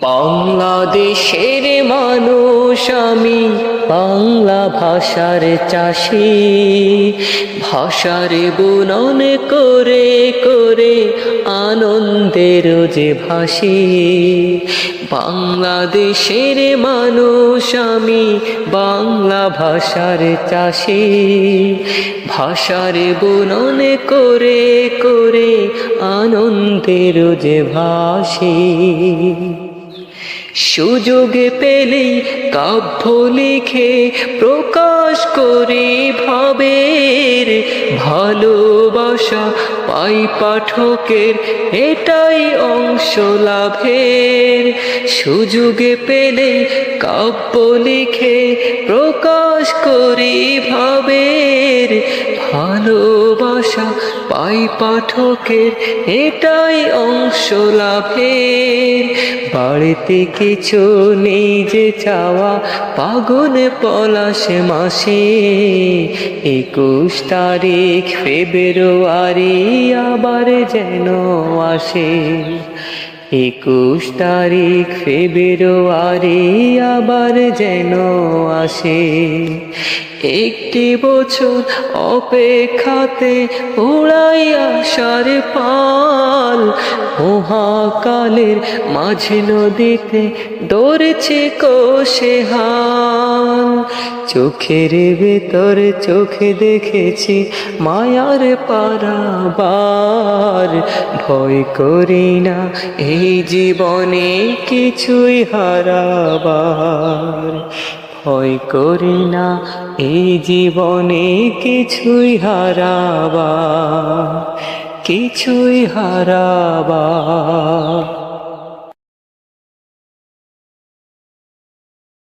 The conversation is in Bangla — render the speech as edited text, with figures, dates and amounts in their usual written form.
বাংলাদেশের মানুষ আমি, বাংলা ভাষার চাষী। ভাষার বুনন করে করে আনন্দের যে ভাসি। বাংলাদেশের মানুষ আমি, বাংলা ভাষার চাষী। ভাষার বুনন করে করে আনন্দের যে ভাসি। সুযোগ পেলেই কাব্য লিখে প্রকাশ করে ভাবের ভালোবাসা পাই পাঠকের, এটাই অংশ লাভের। সুযোগ পেলেই কাব্য লিখে প্রকাশ করি ভাবের ভালোবাসা পাই পাঠকের, এটাই অংশ লাভের। বাড়িতে কিছু নেই যে চাওয়া, ফাগুন পলাশ মাসে 21 তারিখ ফেব্রুয়ারি আবার যেন আসে। 21 তারিখ ফেব্রুয়ারি আবার যেন আসে। একটি বছর অপেক্ষাতে উড়াই আশার পাল। মহাকালের মাঝে নদীতে দৌড়ছে কোষে হাল। চোখের ভেতর চোখে দেখেছি মায়ার পারাবার। ভয় করি না এই জীবনে কিছুই হারাবার। ভয় করি না এই জীবনে কিছুই হারাবার, কিছুই হারাবার।